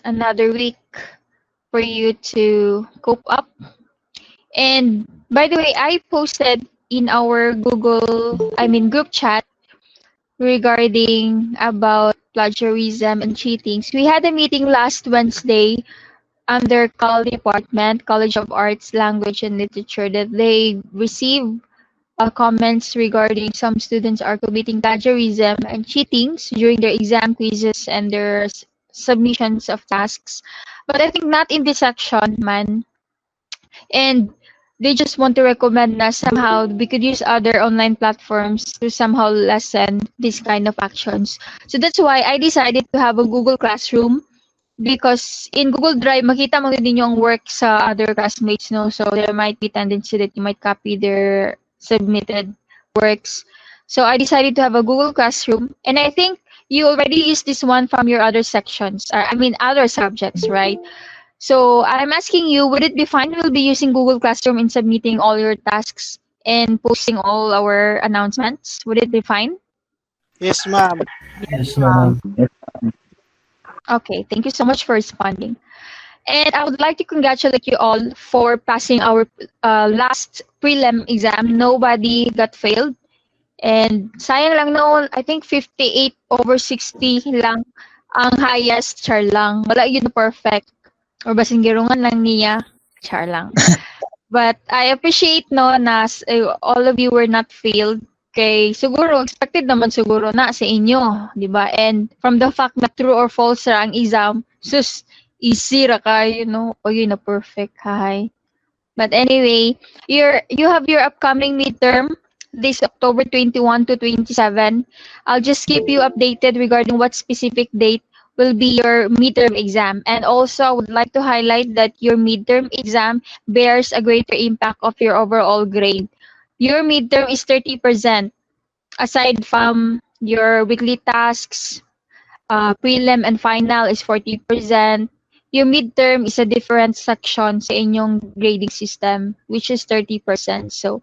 another week for you to cope up. And by the way, I posted in our group chat regarding about plagiarism and cheatings. We had a meeting last Wednesday under CAL department, College of Arts, Language and Literature, that they received comments regarding some students are committing plagiarism and cheatings during their exam quizzes and their submissions of tasks. But I think not in this section, man. And they just want to recommend na somehow we could use other online platforms to somehow lessen this kind of actions. So that's why I decided to have a Google Classroom, because in Google Drive, makita mo din yung work sa other classmates, no? So there might be tendency that you might copy their submitted works. So I decided to have a Google Classroom, and I think you already used this one from your other sections, other subjects, right? So I'm asking you, would it be fine? We'll be using Google Classroom in submitting all your tasks and posting all our announcements. Would it be fine? Yes, ma'am. Yes, ma'am. Okay, thank you so much for responding. And I would like to congratulate you all for passing our last prelim exam. Nobody got failed. And sayang lang no, I think 58 over 60 lang ang highest, char lang. Wala yun na perfect. Or basing girungan lang niya, char lang. But I appreciate no na all of you were not failed. Kay siguro expected naman siguro na sa inyo, di ba? And from the fact na true or false ra ang exam, sus easy ra kayo, no? O yun na perfect, hi. But anyway, you have your upcoming midterm this October 21 to 27. I'll just keep you updated regarding what specific date will be your midterm exam. And also, I would like to highlight that your midterm exam bears a greater impact of your overall grade. Your midterm is 30%. Aside from your weekly tasks, prelim and final is 40%. Your midterm is a different section sa inyong grading system, which is 30%. So,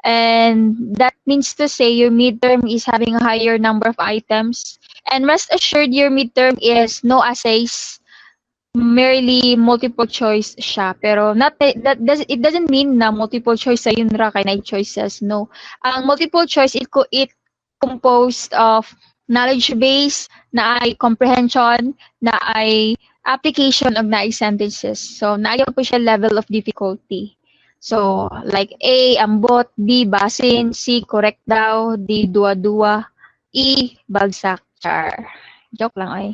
and that means to say your midterm is having a higher number of items. And rest assured, your midterm is no essays, merely multiple choice siya. Pero it doesn't mean na multiple choice sa yun ra kay na choices. No. Ang multiple choice, it composed of knowledge base, na ay comprehension, na ay application of na ay sentences. So, naayaw po siya level of difficulty. So, like A, ambot, B, basin, C, correct daw, D, dua-dua, E, bagsak, char. Joke lang ay.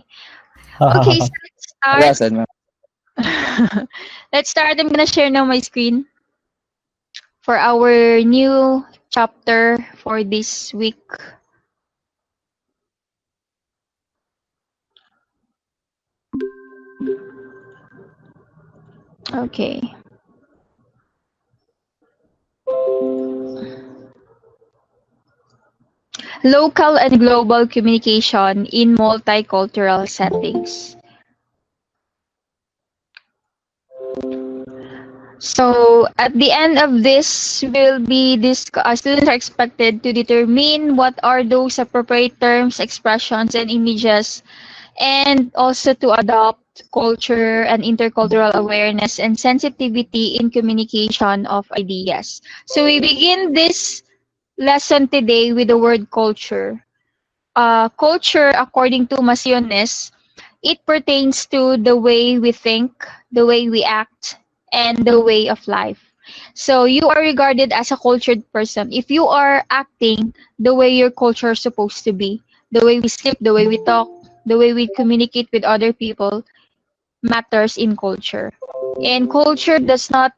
Okay, so let's start. Yes, ma'am. Let's start. I'm gonna share now my screen for our new chapter for this week. Okay. Local and global communication in multicultural settings. So at the end of this, students are expected to determine what are those appropriate terms, expressions, and images, and also to adopt culture and intercultural awareness and sensitivity in communication of ideas. So we begin this lesson today with the word culture. Culture, according to Masiones, it pertains to the way we think, the way we act, and the way of life. So you are regarded as a cultured person if you are acting the way your culture is supposed to be. The way we sleep, the way we talk, the way we communicate with other people matters in culture. And culture does not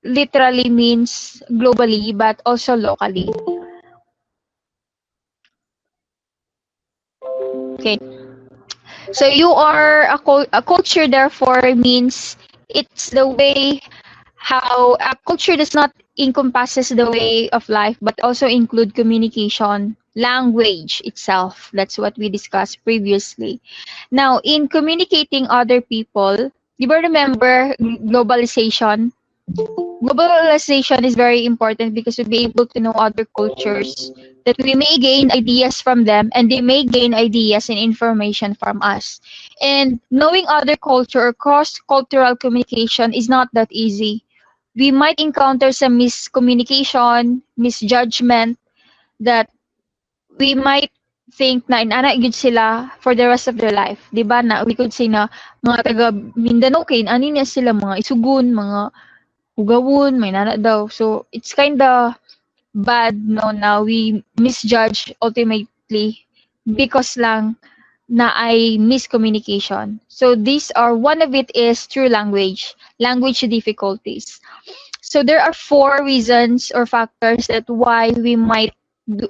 literally means globally, but also locally. Okay. So you are a culture, therefore, means it's the way how a culture does not encompasses the way of life, but also include communication, language itself. That's what we discussed previously. Now, in communicating other people, you will remember globalization. globalization is very important because we'll be able to know other cultures, that we may gain ideas from them and they may gain ideas and information from us. And knowing other culture or cross-cultural communication is not that easy. We might encounter some miscommunication, misjudgment, that we might think na inana gyud sila for the rest of their life. Di ba? Na we could say na mga taga Mindanao kay ani niya sila mga isugon, mga hugawon, may nana daw. So it's kind of bad no na we misjudge ultimately because lang na ay miscommunication. So these are, one of it is through language difficulties. So there are 4 reasons or factors that why we might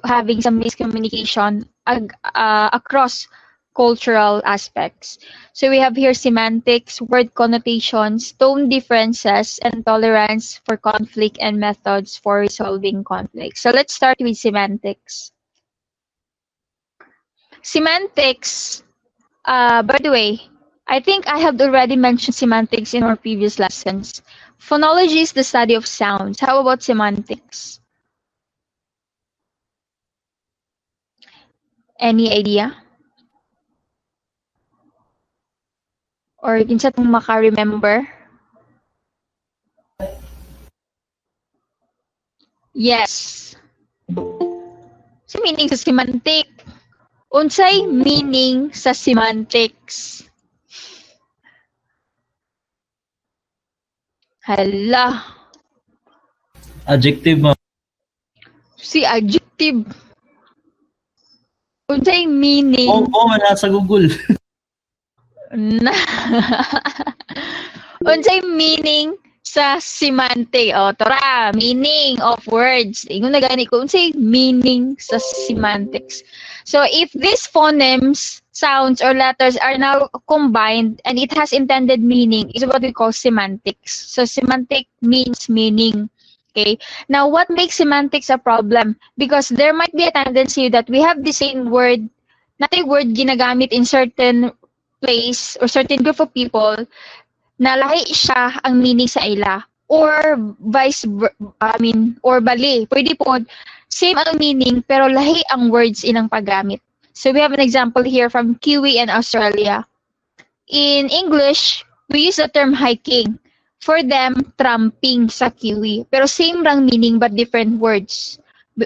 having some miscommunication across cultural aspects. So we have here semantics, word connotations, tone differences, and tolerance for conflict and methods for resolving conflict. So let's start with semantics. Semantics, by the way, I think I have already mentioned semantics in our previous lessons. Phonology is the study of sounds. How about semantics? Any idea? Or kinsa tong maka-remember? Yes. So meaning sa semantic. Unsay meaning sa semantics? Hala. Adjective, ma'am. Si adjective. Unsay meaning? Man, nasa Google. Na. Unsay meaning sa semantic? O, tara, meaning of words. Ingon na gani ko, unsay meaning sa semantics? So, if these phonemes, sounds, or letters are now combined and it has intended meaning, is what we call semantics. So, semantic means meaning. Okay. Now, what makes semantics a problem? Because there might be a tendency that we have the same word, not a word ginagamit in certain place or certain group of people, na lahi siya ang meaning sa ila. Or or bali. Pwede po, same ang meaning, pero lahi ang words ilang paggamit. So we have an example here from Kiwi and Australia. In English, we use the term hiking. For them, tramping sa Kiwi. Pero same rang meaning but different words.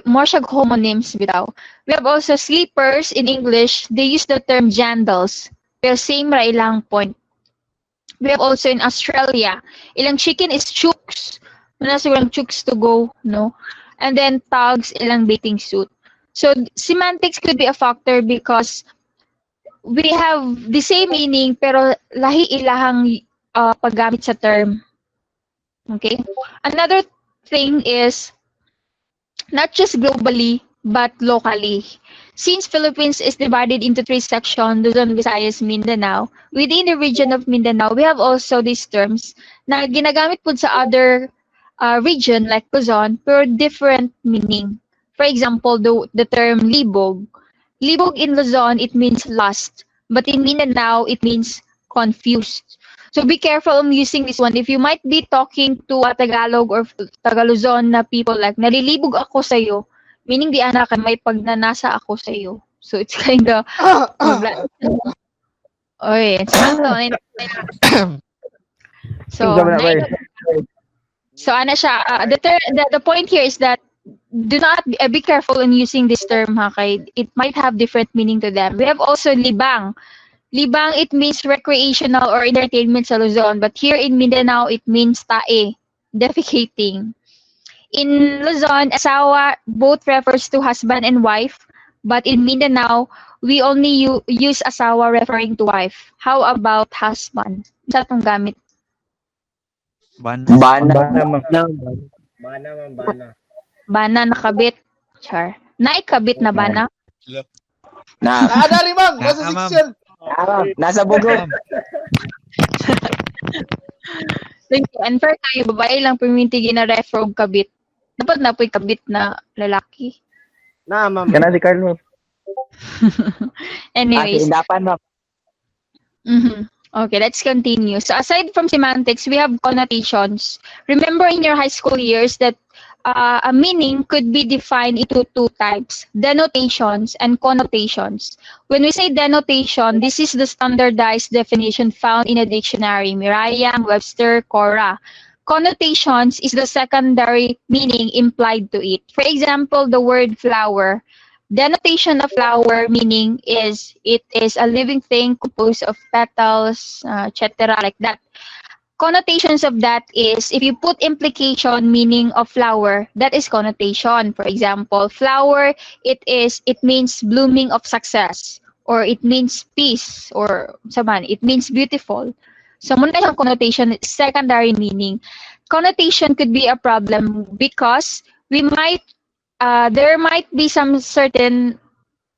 More siya homonyms bitaw. We have also sleepers in English. They use the term jandals. Pero same ra ilang point. We have also in Australia, ilang chicken is chooks. Wala sigurang chooks to go, no? And then togs, ilang bathing suit. So semantics could be a factor because we have the same meaning pero lahi ilahang paggamit sa term. Okay? Another thing is not just globally but locally. Since Philippines is divided into 3 sections, Luzon, Visayas, Mindanao, within the region of Mindanao, we have also these terms na ginagamit po sa other region like Luzon pero different meaning. For example, the term libog. Libog in Luzon, it means lost. But in Mindanao, it means confused. So be careful on using this one. If you might be talking to a Tagalog or Tagaluzon na people like, nalilibog ako sa'yo, meaning di anak may pagnanasa ako sa'yo. So it's kind of... Oy, it's so ana siya, the point here is that do not be careful in using this term, ha, kay it might have different meaning to them. We have also libang. Libang, it means recreational or entertainment sa Luzon, but here in Mindanao, it means tae, defecating. In Luzon, asawa both refers to husband and wife, but in Mindanao, we only use asawa referring to wife. How about husband? Sa itong gamit? Bana. Bana nakabit. Char. Naikabit na bana? Dari, ma'am. Nasa section. Nasa bugod. Thank you. And for kayo, babae lang puminti gina-refer og kabit. Dapat na po'y kabit na lalaki. Na, ma'am. Kana si Carlo. Anyways. Dapan, ma'am. Okay, let's continue. So aside from semantics, we have connotations. Remember in your high school years that a meaning could be defined into two types, denotations and connotations. When we say denotation, this is the standardized definition found in a dictionary, Merriam, Webster, Cora. Connotations is the secondary meaning implied to it. For example, the word flower. Denotation of flower meaning is it is a living thing composed of petals, etc. like that. Connotations of that is if you put implication meaning of flower, that is connotation. For example, flower it means blooming of success, or it means peace, or saman it means beautiful. So muna siyang connotation, secondary meaning. Connotation could be a problem because there might be some certain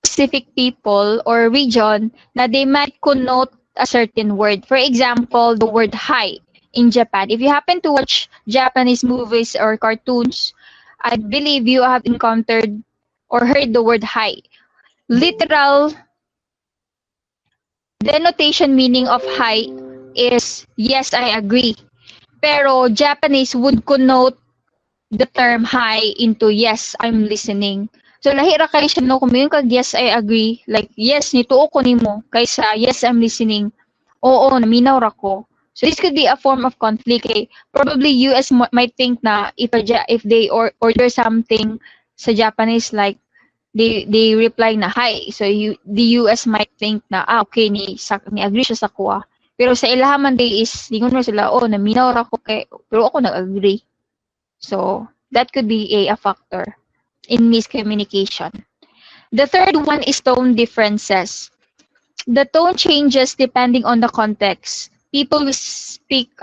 specific people or region na they might connote a certain word. For example, the word hi in Japan. If you happen to watch Japanese movies or cartoons, I believe you have encountered or heard the word hi. Literal denotation meaning of hi is yes, I agree. Pero Japanese would connote the term hi into yes, I'm listening. So lahi ra kay siya no kung mayon kag yes, I agree, like yes, nituo ko nimo kaysa yes, I'm listening. Oo, naminaw ra ko. So this could be a form of conflict. Eh. Probably US might think na if they order something sa Japanese like they reply na hi. So the US might think na okay ni agree siya sa kuha. Pero sa ilahaman day is lingon mo sila naminaw ra ko kay pero ako nag-agree. So that could be a factor in miscommunication. The third one is tone differences. The tone changes depending on the context. People speak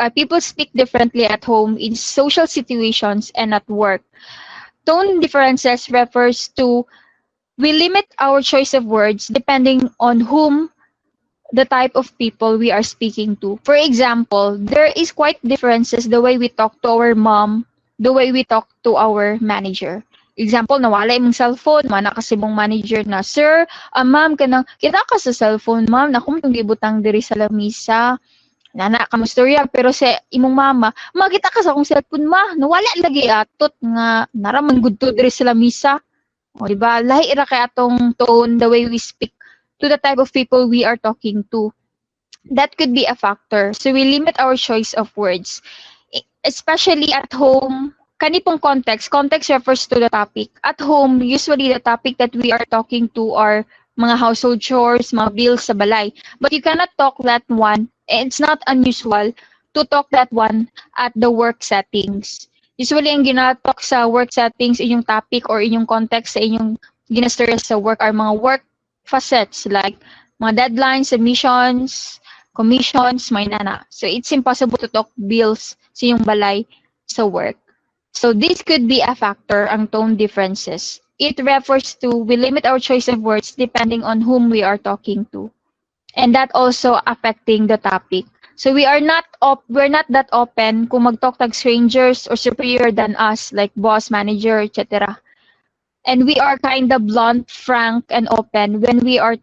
differently at home, in social situations, and at work. Tone differences refers to we limit our choice of words depending on whom the type of people we are speaking to. For example, there is quite differences the way we talk to our mom, the way we talk to our manager. Example, nawala imong cellphone, mana kasi mong manager na, sir, ma'am, kita ka sa cellphone, ma'am, naku mong gibutang diri sa lamisa, nana ka mo storya, pero sa imong mama, makita ka sa akong cellphone, ma, nawala lagi atot nga, naraman good to diri sa lamisa. O, diba? Lahi ra kay atong tone, the way we speak to the type of people we are talking to. That could be a factor. So we limit our choice of words. Especially at home, kanipong context refers to the topic. At home, usually the topic that we are talking to are mga household chores, mga bills sa balay. But you cannot talk that one, and it's not unusual to talk that one at the work settings. Usually, ang ginatalk sa work settings, inyong topic or inyong context sa inyong ginastress sa work are mga work facets like mga deadlines, submissions, commissions, may nana. So it's impossible to talk bills sa inyong balay sa work. So this could be a factor, ang tone differences. It refers to we limit our choice of words depending on whom we are talking to. And that also affecting the topic. So we're not that open kung mag-talk tag strangers or superior than us like boss, manager, etc. And we are kind of blunt, frank, and open when we are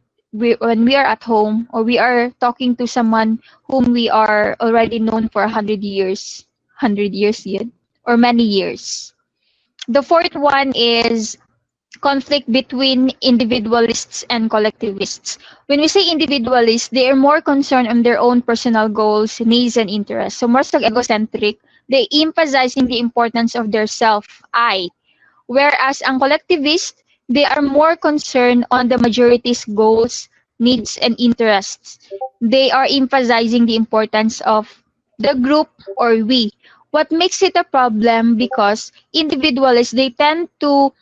at home or we are talking to someone whom we are already known for 100 years yet, or many years. The fourth one is conflict between individualists and collectivists. When we say individualists, they are more concerned on their own personal goals, needs, and interests. So more egocentric, they emphasizing the importance of their self, I. Whereas ang collectivist, they are more concerned on the majority's goals, needs, and interests. They are emphasizing the importance of the group or we. What makes it a problem because individualists, they tend to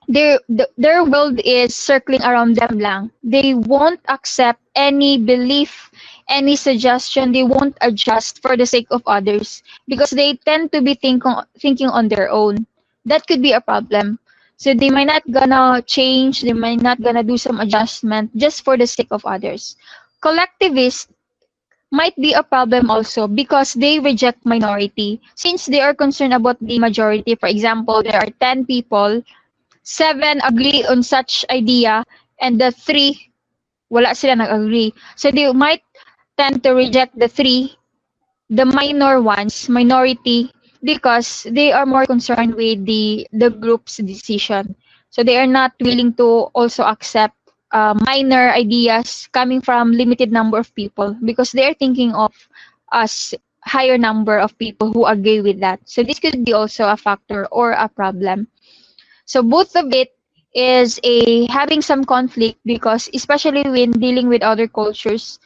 their world is circling around them lang. They won't accept any belief, any suggestion. They won't adjust for the sake of others because they tend to be thinking on their own. That could be a problem. So they might not gonna change. They might not gonna do some adjustment just for the sake of others. Collectivists might be a problem also because they reject minority. Since they are concerned about the majority, for example, there are 10 people, 7 agree on such idea, and the 3, wala sila nag-agree. So they might tend to reject the three, the minor ones, minority, because they are more concerned with the group's decision. So they are not willing to also accept minor ideas coming from limited number of people because they are thinking of us higher number of people who agree with that. So this could be also a factor or a problem. So both of it is a having some conflict because especially when dealing with other cultures,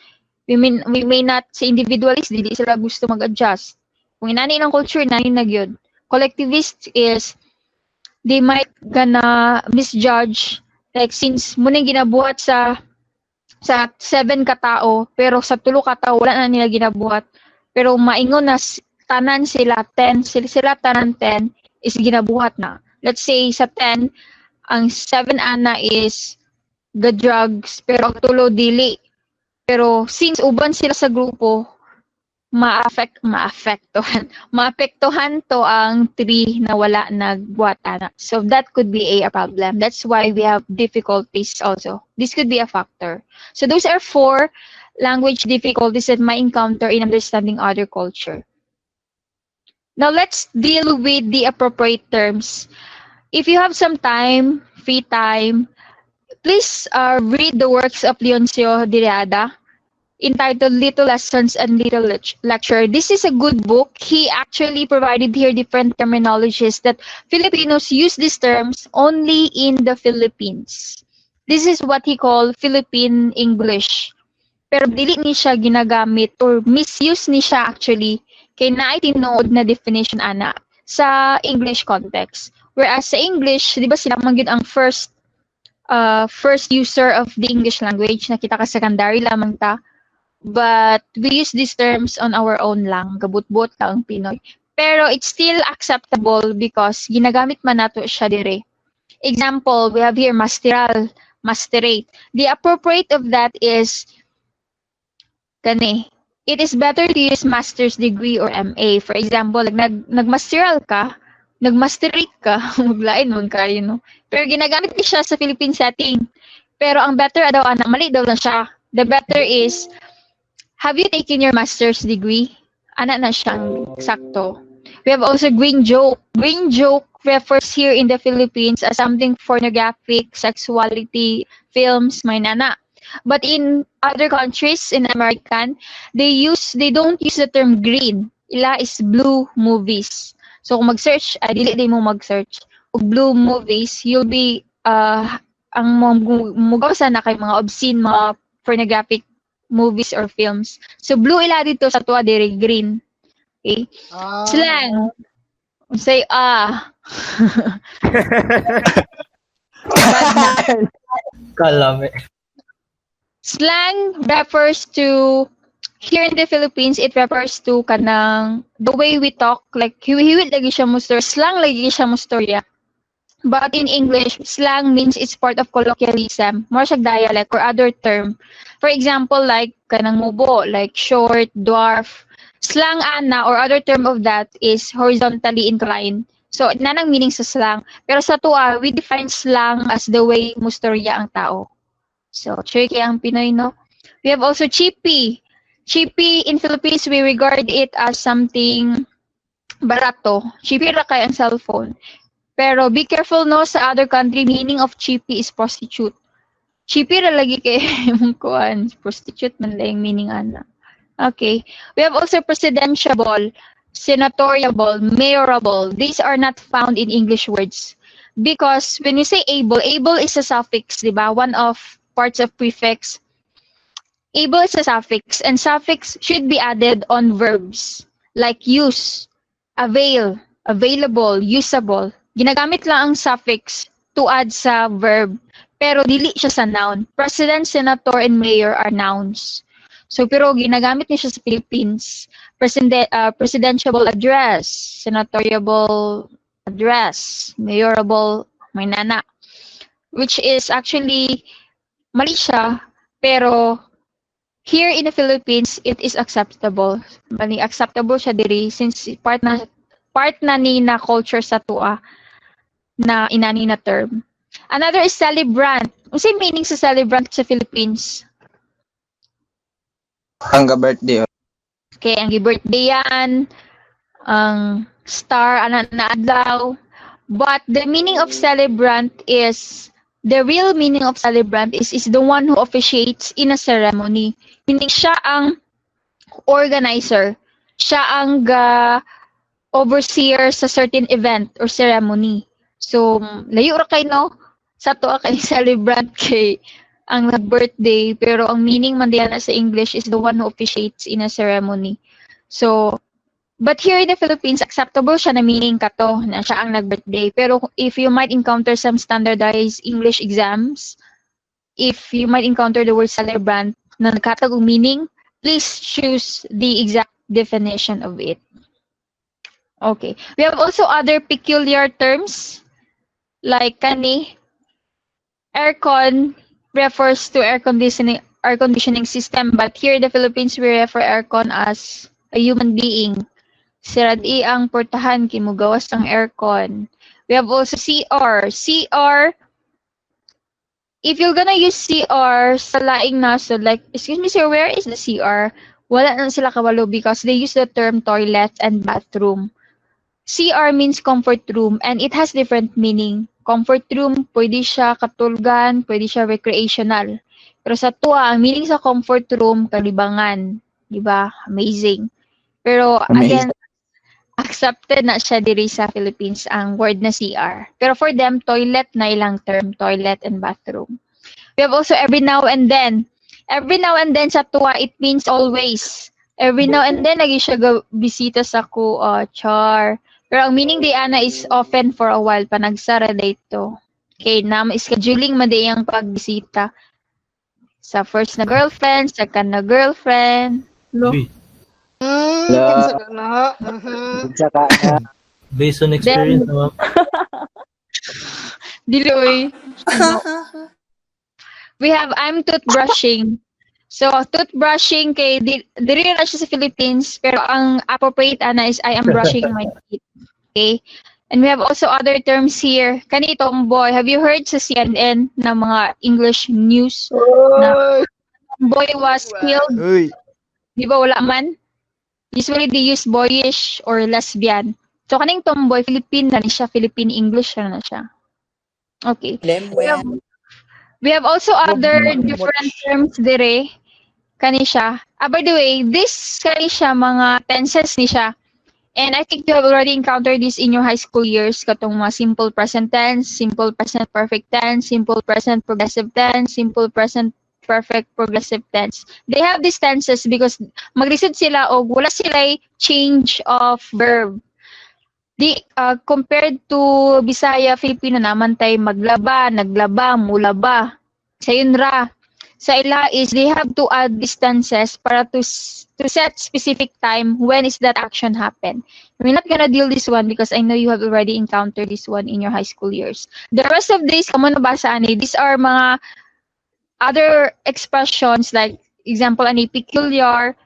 we may not say individualist, dili sila gusto mag-adjust. Kung inani ng culture, inani na gyud. Collectivist is they might gonna misjudge like since muna ginabuhat sa 7 ka tao pero sa 3 ka tao wala na nila ginabuhat pero maingon na tanan sila 10 sila tanan 10 is ginabuhat na. Let's say sa 10 ang 7 ana is the drugs pero ang 3 dili. Pero since uban sila sa grupo, maapektuhan to ang 3 na wala nagbuhat ana. So that could be a problem. That's why we have difficulties also. This could be a factor. So those are 4 language difficulties that might encounter in understanding other culture. Now let's deal with the appropriate terms. If you have some time, free time, please read the works of Leoncio Diriada entitled Little Lessons and Little Lecture. This is a good book. He actually provided here different terminologies that Filipinos use these terms only in the Philippines. This is what he called Philippine English. Pero dili ni siya ginagamit or misuse ni siya actually kay naay tinuod na definition ana sa English context. Whereas sa English, di ba sila man gyud ang first user of the English language, nakita ka secondary lamang ta. But we use these terms on our own lang, gabut-but lang Pinoy. Pero it's still acceptable because ginagamit man nato siya dire. Example, we have here masteral, masterate. The appropriate of that is kani. It is better to use master's degree or MA. For example, like nagmasteral ka, nagmasterate ka, maglain mo ka, you know. Pero ginagamit ni siya sa Philippine setting. Pero ang better daw, mali daw na siya. The better is, have you taken your master's degree? Ana na siyang sakto. We have also green joke. Green joke refers here in the Philippines as something pornographic, sexuality, films, may nana. But in other countries, in American, they don't use the term green. Ila is blue movies. So kung mag-search, dili din mo mag-search. Kung blue movies, you'll be, ang mugaw sana kay mga obscene, mga pornographic movies or films. So blue ila dito sa tuwa dire green. Okay? Slang. Say Kalame. Slang refers to here in the Philippines, it refers to kanang the way we talk, like hiwit lagi siya mo storya, slang lagi siya mo storya. But in English, slang means it's part of colloquialism, more siya dialect or other term. For example, like kanang mubo, like short, dwarf. Slang ana or other term of that is horizontally inclined. So, nanang meaning sa slang. Pero sa tuwa, we define slang as the way mo storya ang tao. So, tricky ang Pinoy, no? We have also chippy. Chippy in Philippines, we regard it as something barato. Chippy ra kay ang cellphone. Pero be careful no, sa other country, meaning of chippy is prostitute. Chippy ra lagi kay mong kuan, prostitute man lang meaning ana. Okay. We have also presidentiable, senatoriable, mayorable. These are not found in English words. Because when you say able is a suffix, di ba? One of parts of prefix. Able is a suffix, and suffix should be added on verbs like use, avail, available, usable. Ginagamit lang ang suffix to add sa verb, pero dili siya sa noun. President, senator, and mayor are nouns. So, pero ginagamit niya siya sa Philippines. Presidential address, senatorial address, mayorable, may nana. Which is actually, mali siya, pero here in the Philippines, it is acceptable. Mali, acceptable siya diri since part na ni na culture sa tua na inani na term. Another is celebrant. Ano meaning sa celebrant sa Philippines? Hangga birthday. Okay, ang birthday yan, ang star, anak na adlaw. But the meaning of celebrant is, the real meaning of celebrant is the one who officiates in a ceremony. Hindi siya ang organizer. Siya ang overseer sa certain event or ceremony. So, layo ra kay no? Sa to kay celebrant kay ang birthday, pero ang meaning man diyan sa English is the one who officiates in a ceremony. So, but here in the Philippines, acceptable siya na meaning ka to, na siya ang nag-birthday. Pero if you might encounter some standardized English exams, if you might encounter the word celebrant na nagkatagong meaning, please choose the exact definition of it. Okay. We have also other peculiar terms, like kani, aircon refers to air conditioning system, but here in the Philippines, we refer aircon as a human being. Sirad-i ang portahan kimugawas ang aircon. We have also CR. CR, if you're gonna use CR sa laing nasod, like, excuse me sir, where is the CR? Wala na sila kawalo because they use the term toilet and bathroom. CR means comfort room and it has different meaning. Comfort room, pwede siya katulgan, pwede siya recreational. Pero sa tuwa, ang meaning sa comfort room, kalibangan. Diba? Amazing. Pero again, accepted na siya diri sa Philippines ang word na CR. Pero for them, toilet na ilang term, toilet and bathroom. We have also every now and then. Every now and then sa tuwa, it means always. Every now and then, lagi siya bisita sa ko, char. Pero ang meaning di ana is often for a while, pa nagsara dito. Okay, scheduling man di ang pagbisita. Sa first na girlfriend, second na girlfriend. No? Based on experience naman. Diloy. We have I'm toothbrushing. So, toothbrushing kay diri na siya sa Philippines, pero ang appropriate ana is I am brushing my teeth. Okay? And we have also other terms here. Kani tomboy. Have you heard sa CNN na mga English news na boy was killed? Di ba wala man? Usually they use boyish or lesbian. So kaning tomboy, Philippine na siya, Philippine English na siya. Okay. We have also other different terms dire. Kani siya. By the way, this kani siya mga tenses ni siya. And I think you have already encountered this in your high school years, katong mga simple present tense, simple present perfect tense, simple present progressive tense, simple present perfect progressive tense. They have these tenses because maglisod sila o wala sila change of verb. Compared to Bisaya, Filipino naman tay maglaba, naglaba, mulaba. Sa yunra, sa ila is they have to add distances para to set specific time when is that action happen. We're not gonna deal this one because I know you have already encountered this one in your high school years. The rest of these, kamo nabasa ani, these are mga other expressions like example ani peculiar.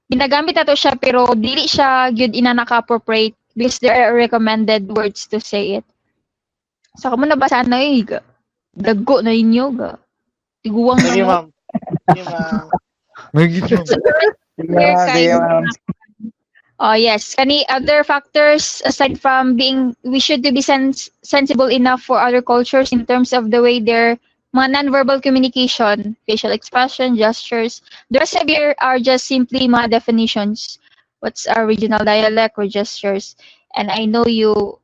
Ginagamit nato siya pero dili siya gyud ina naka-appropriate because there are recommended words to say it. So kamo nabasa na daggo na inyo ga. Tiguwang na. Sige, ma'am. Sige, ma'am. Oh yes, any other factors aside from we should be sensible enough for other cultures in terms of the way their mga non-verbal communication, facial expression, gestures. The rest of here are just simply mga definitions. What's our regional dialect or gestures? And I know you,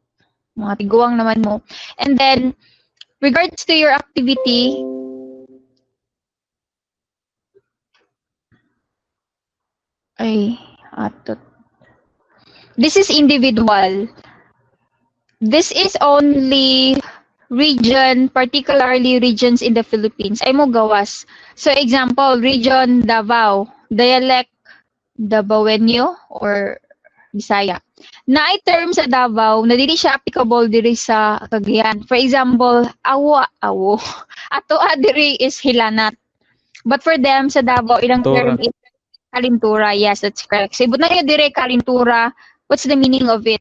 mga tiguang naman mo. And then, regards to your activity, this is individual. This is only region, particularly regions in the Philippines. Ay mo gawas. So example, region Davao, dialect Davaoenyo or Bisaya. Naay term sa Davao na dili siya applicable diri sa Cagayan. For example, awo. Ato diri is hilanat. But for them sa Davao, ilang term is kalintura. Yes, that's correct. So ibut na yun dire kalintura. What's the meaning of it?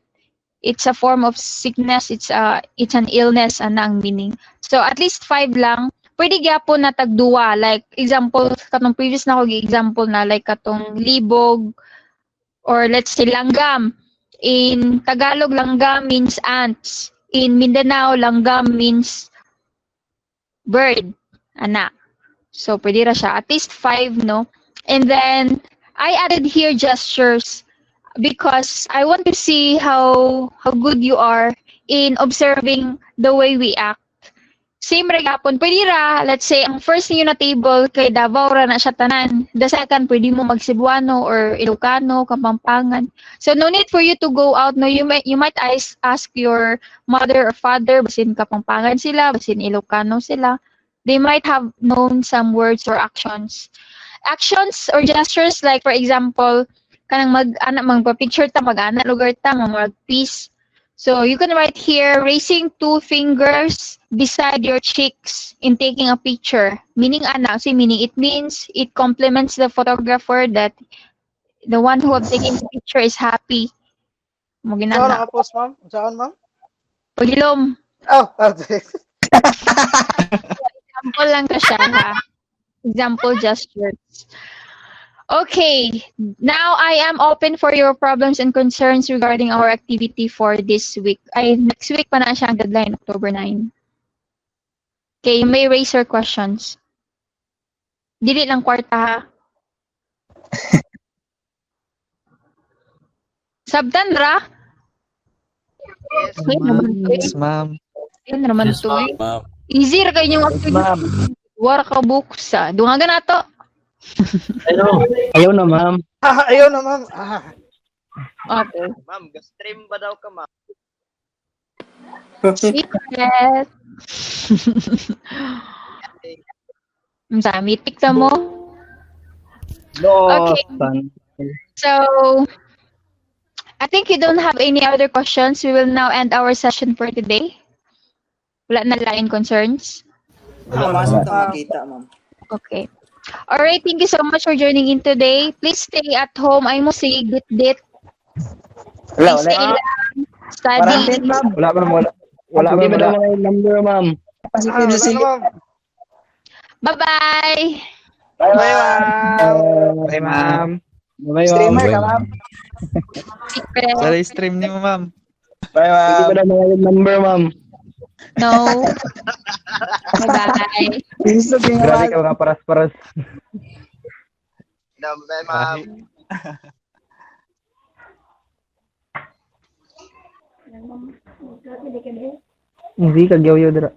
It's a form of sickness. It's an illness ang meaning. So at least 5 lang pwede gyapon na tagduwa. Like, example, katong previous na ko example na, like, katong libog, or let's say, langgam. In Tagalog, langgam means ants. In Mindanao, langgam means bird, anak. So, pwede ra siya. At least 5, no? And then, I added here gestures because I want to see how good you are in observing the way we act. Same ra gyapon, pwede ra, let's say, ang first niyo na table kay Davao ra na siya tanan. The second, pwede mo mag-Cebuano or Ilocano, Kapampangan. So, no need for you to go out. No, you might ask your mother or father, basin Kapampangan sila, basin Ilocano sila. They might have known some words or actions. Actions or gestures, like for example, kanang magpa-picture ta, mag-ana lugar ta, mag-peace. So you can write here, raising 2 fingers beside your cheeks in taking a picture. Meaning meaning it means it complements the photographer that the one who have taken the picture is happy. Mo Saan ginana. naka-post, ma'am? Saan, ma'am? Pagilom. Oh, okay. Example lang ka siya, ha? Example gestures. Okay, now I am open for your problems and concerns regarding our activity for this week. Next week pa na siya ang deadline, October 9. Okay, you may raise your questions. Dili lang kwarta, ha? Sabtan ra? Yes, Ay, naman to Yes, ma'am. Ay, naman Yes, to eh. ma'am. Easy ra kayo yung Yes, ma'am. War ka buksa. Dungaga na to. Ayaw na, ma'am. Ayaw na, ma'am. Okay. Ma'am, stream ba daw ka, ma'am? Secret. Sa mitik ka mo. No, Okay. son. So, I think you don't have any other questions. We will now end our session for today. Wala na lain concerns? Masok na makita, ma'am. Okay. All right. Thank you so much for joining in today. Please stay at home. I must say, dit. Wala, Stay wala. lang. Study. Wala pa naman. Wala pa naman yung number, ma'am. Wala na, ma'am. Bye-bye. Bye, ma'am. Bye, ma'am. Bye, Streamer ma'am. ka, ma'am. Secret. Sa stream niyo, ma'am. Bye, Hindi ma'am. pa naman yung number, ma'am. No. Bye-bye. Grabe ka mga paras-paras. Bye, ma'am. Hindi ka gyaw-yaw dira.